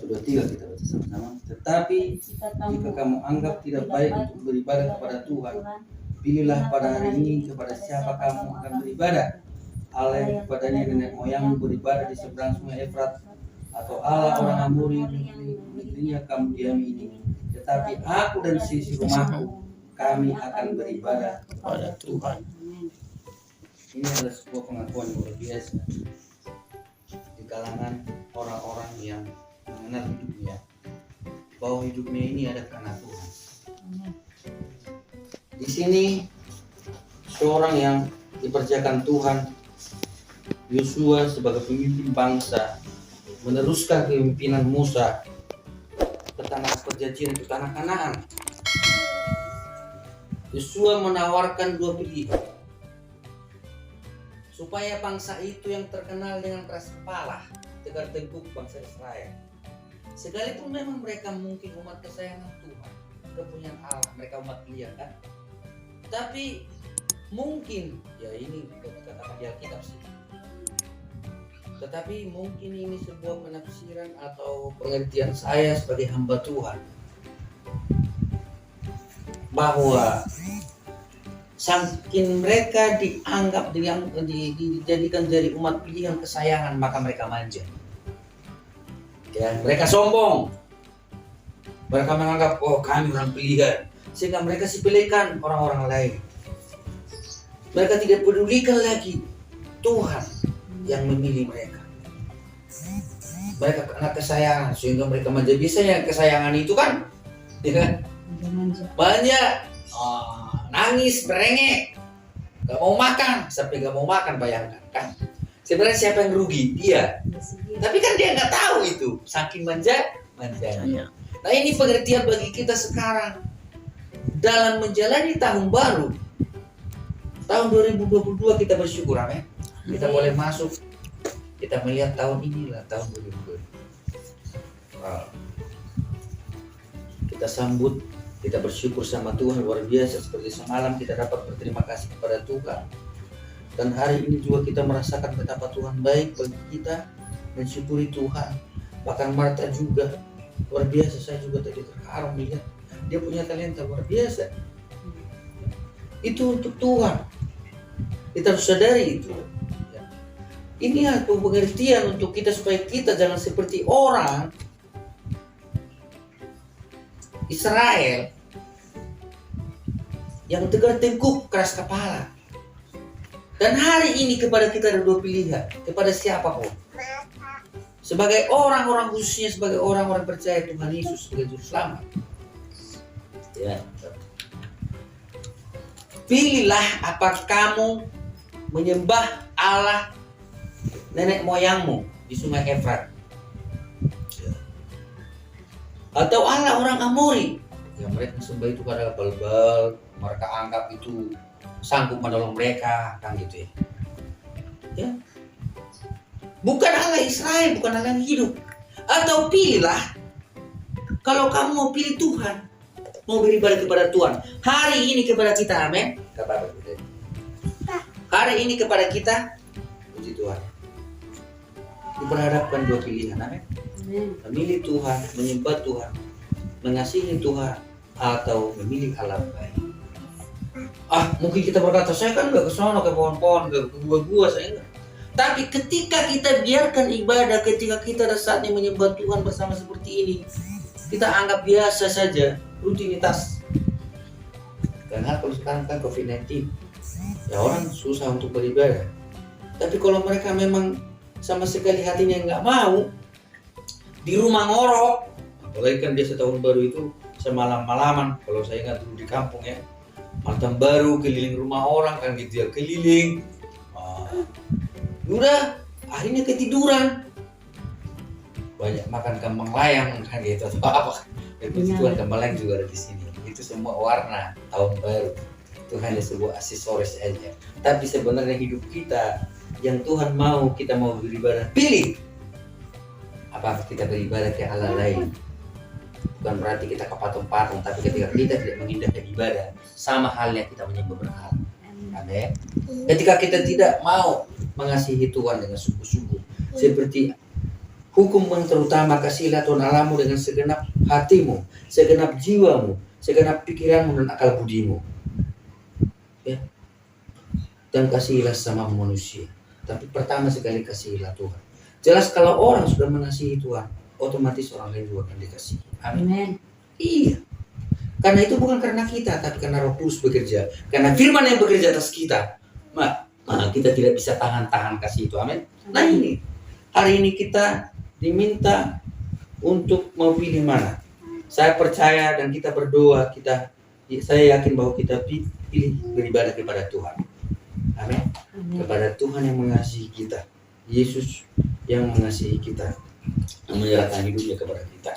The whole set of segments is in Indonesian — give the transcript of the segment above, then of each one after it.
1, 2, 3 kita baca sama-sama. Tetapi jika kamu anggap tidak baik untuk beribadah kepada Tuhan, pilihlah pada hari ini kepada siapa kamu akan beribadah. Allah yang kepadanya nenek moyangmu beribadah di seberang sungai Efrat, atau Allah orang Amori negerinya kamu diami ini. Tetapi aku dan sisi rumahku, kami akan beribadah kepada Tuhan. Ini adalah sebuah pengakuan yang luar biasa di kalangan orang-orang yang mengenal hidupnya, bahwa hidupnya ini ada karena Tuhan. Di sini seorang yang dipercayakan Tuhan, Yosua sebagai pemimpin bangsa, meneruskan kepemimpinan Musa ke tanah perjanjian, ke tanah Kanaan. Yosua menawarkan 2 pilihan supaya bangsa itu yang terkenal dengan keras kepala, tegar tengkuk bangsa Israel. Sekalipun memang mereka mungkin umat kesayangan Tuhan, kepunyaan Allah, mereka umat pilihan kan. Tapi mungkin, ya ini kata di Alkitab sih. Tetapi mungkin ini sebuah penafsiran atau pengertian saya sebagai hamba Tuhan, bahwa saking mereka dianggap dijadikan dari umat pilihan kesayangan, maka mereka manja. Ya, mereka sombong. Mereka menganggap, oh kami orang pilihan, sehingga mereka sepelekan orang-orang lain. Mereka tidak pedulikan lagi Tuhan yang memilih mereka. Mereka karena kesayangan, sehingga mereka manja. Biasanya kesayangan itu kan, ya kan? Banyak nangis, berengek, gak mau makan, sampai gak mau makan, bayangkan kan? Sebenarnya siapa yang rugi? Dia. Tapi kan dia nggak tahu itu, saking manjanya. Nah ini pengertian bagi kita sekarang dalam menjalani tahun baru, tahun 2022 kita bersyukur, amin. Kita boleh masuk, kita melihat tahun inilah tahun 2022. Wow. Kita sambut. Kita bersyukur sama Tuhan luar biasa. Seperti semalam kita dapat berterima kasih kepada Tuhan. Dan hari ini juga kita merasakan betapa Tuhan baik bagi kita, mensyukuri Tuhan. Bahkan Marta juga luar biasa. Saya juga tadi terharu melihat dia punya talenta luar biasa. Itu untuk Tuhan. Kita harus sadari itu. Ini aku pengertian untuk kita supaya kita jangan seperti orang Israel yang tegar tengkuk, keras kepala. Dan hari ini kepada kita ada 2 pilihan, kepada siapapun. Sebagai orang-orang, khususnya sebagai orang-orang percaya Tuhan Yesus sebagai Juru Selamat. Ya. Pilihlah, apa kamu menyembah Allah nenek moyangmu di sungai Efrat, atau Allah orang Amori yang mereka sembah itu adalah Baal, mereka anggap itu sanggup menolong mereka, kan gitu ya. Ya. Bukan Allah Israel, bukan Allah yang hidup. Atau pilihlah, kalau kamu mau pilih Tuhan, mau beribadah kepada Tuhan, hari ini kepada kita, amin. Hari ini kepada kita, puji Tuhan, diperhadapkan 2 pilihan, amin. Memilih Tuhan, menyembah Tuhan, mengasihi Tuhan, atau memilih Allah baik. Mungkin kita berkata, saya kan gak ke sono, ke pohon-pohon, gak ke gua-gua, saya enggak. Tapi ketika kita biarkan ibadah, ketika kita ada saatnya menyembah Tuhan bersama seperti ini, kita anggap biasa saja, rutinitas. Karena kalau sekarang kan COVID-19, ya orang susah untuk beribadah. Tapi kalau mereka memang sama sekali hatinya nggak mau, di rumah ngorok, apalagi kan biasa tahun baru itu semalam-malaman. Kalau saya ingat dulu di kampung ya, malam baru keliling rumah orang kan gitu ya, keliling. Udah akhirnya ketiduran, banyak makan kembang layang kan gitu atau apa. Itu kan kembang layang juga ada di sini. Itu semua warna tahun baru. Itu hanya sebuah aksesoris aja. Tapi sebenarnya hidup kita yang Tuhan mau, kita mau beribadah, pilih. Apa kita beribadah ke Allah lain? Bukan berarti kita ke patung-patung, tapi ketika kita tidak mengindahkan ibadah, sama halnya kita menyembah berhala. Amin. Ketika kita tidak mau mengasihi Tuhan dengan sungguh-sungguh, seperti Hukum yang terutama, kasihilah Tuhan Allahmu dengan segenap hatimu, segenap jiwamu, segenap pikiranmu dan akal budimu. Ya. Dan kasihilah sama manusia. Tapi pertama sekali kasihilah Tuhan. Jelas kalau orang sudah mengasihi Tuhan, otomatis orang lain juga akan dikasihi. Amin. Iya. Karena itu bukan karena kita, tapi karena Roh Kudus bekerja. Karena firman yang bekerja atas kita. Maka kita tidak bisa tahan-tahan kasih itu. Amin. Nah ini, hari ini kita diminta untuk mau pilih mana. Saya percaya dan kita berdoa, saya yakin bahwa kita pilih beribadah kepada Tuhan. Amin. Kepada Tuhan yang mengasihi kita. Yesus yang mengasihi kita, yang menyerahkan hidupnya kepada kita.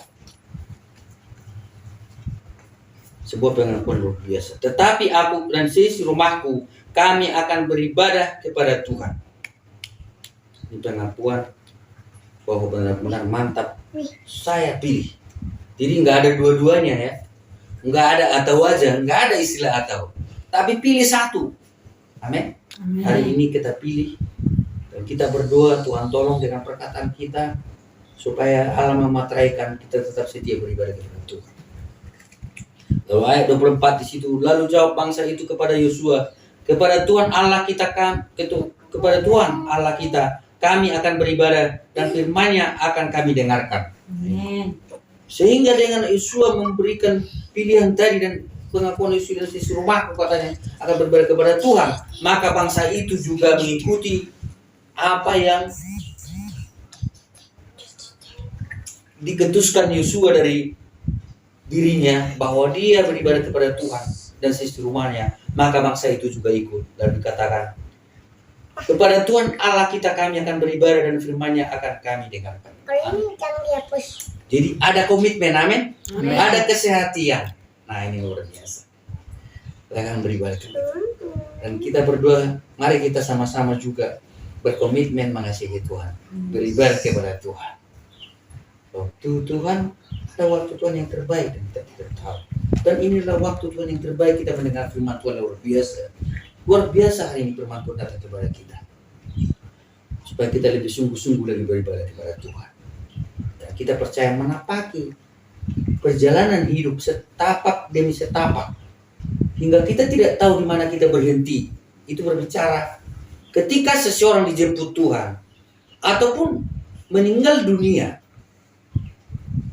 Sebuah pengakuan luar biasa. Tetapi aku dan seisi rumahku, kami akan beribadah kepada Tuhan. Ini pengakuan bahwa benar-benar mantap. Saya pilih. Jadi nggak ada dua-duanya ya. Nggak ada atau aja, nggak ada istilah atau. Tapi pilih satu. Amin. Hari ini kita pilih. Dan kita berdoa, Tuhan tolong dengan perkataan kita. Supaya Allah memateraikan kita tetap setia beribadah kepada Tuhan. Lalu ayat 24 di situ, lalu jawab bangsa itu kepada Yosua, kepada Tuhan Allah kita kepada Tuhan Allah kita kami akan beribadah dan firman-Nya akan kami dengarkan. Amen. Sehingga dengan Yosua memberikan pilihan tadi dan pengakuan Yosua dan sisi rumahku katanya akan beribadah kepada Tuhan, maka bangsa itu juga mengikuti apa yang diketuskan Yosua dari dirinya bahwa dia beribadah kepada Tuhan dan sisi rumahnya, maka bangsa itu juga ikut dan dikatakan kepada Tuhan Allah kita kami akan beribadah dan firman-Nya akan kami dengarkan. Jadi ada komitmen, amin. Ada kesehatian. Nah ini luar biasa. Kita akan beribadah kepada Tuhan. Dan kita berdoa, mari kita sama-sama juga berkomitmen mengasihi Tuhan, beribadah kepada Tuhan. Waktu Tuhan, ada waktu Tuhan yang terbaik dan kita tidak tahu. Dan inilah waktu Tuhan yang terbaik kita mendengar firman Tuhan luar biasa. Luar biasa hari ini firman Tuhan datang kepada kita. Supaya kita lebih sungguh-sungguh lagi beribadah kepada Tuhan. Dan kita percaya menapaki perjalanan hidup setapak demi setapak. Hingga kita tidak tahu di mana kita berhenti. Itu berbicara ketika seseorang dijemput Tuhan. Ataupun meninggal dunia.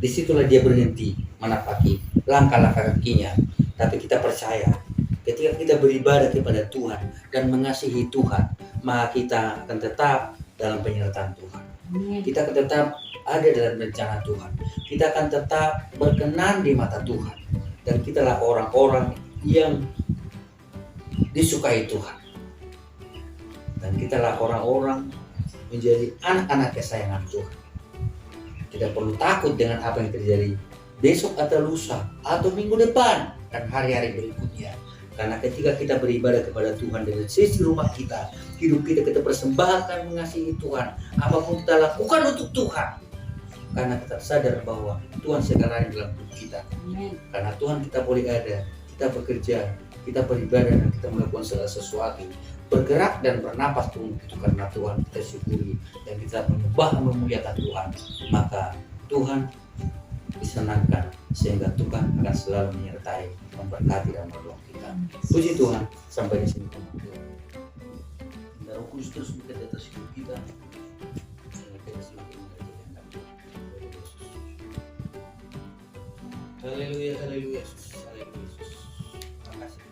Disitulah dia berhenti menapaki langkah-langkah kakinya. Tapi kita percaya ketika kita beribadah kepada Tuhan dan mengasihi Tuhan, maka kita akan tetap dalam penyertaan Tuhan. Kita akan tetap ada dalam rencana Tuhan. Kita akan tetap berkenan di mata Tuhan. Dan kitalah orang-orang yang disukai Tuhan. Dan kitalah orang-orang menjadi anak-anak kesayangan Tuhan. Tidak perlu takut dengan apa yang terjadi besok atau lusa atau minggu depan dan hari-hari berikutnya. Karena ketika kita beribadah kepada Tuhan dengan sisi rumah kita, hidup kita persembahkan mengasihi Tuhan. Apapun kita lakukan untuk Tuhan. Karena kita sadar bahwa Tuhan segalanya dalam hidup kita. Karena Tuhan kita boleh ada, kita bekerja, kita beribadah dan kita melakukan segala sesuatu. Bergerak dan bernapas Tuhan itu karena Tuhan kita syukuri dan kita memuliakan Tuhan. Maka Tuhan disenangkan sehingga Tuhan akan selalu menyertai, memberkati dan menolong kita. Puji Tuhan, sampai di sini Tuhan. Roh Kudus terus bekerja atas hidup kita. Haleluya, haleluya, Yesus, haleluya, Yesus. Terima kasih.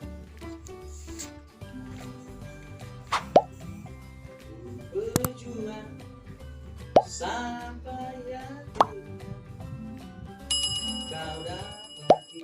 Berjuang sampai akhir kau dapati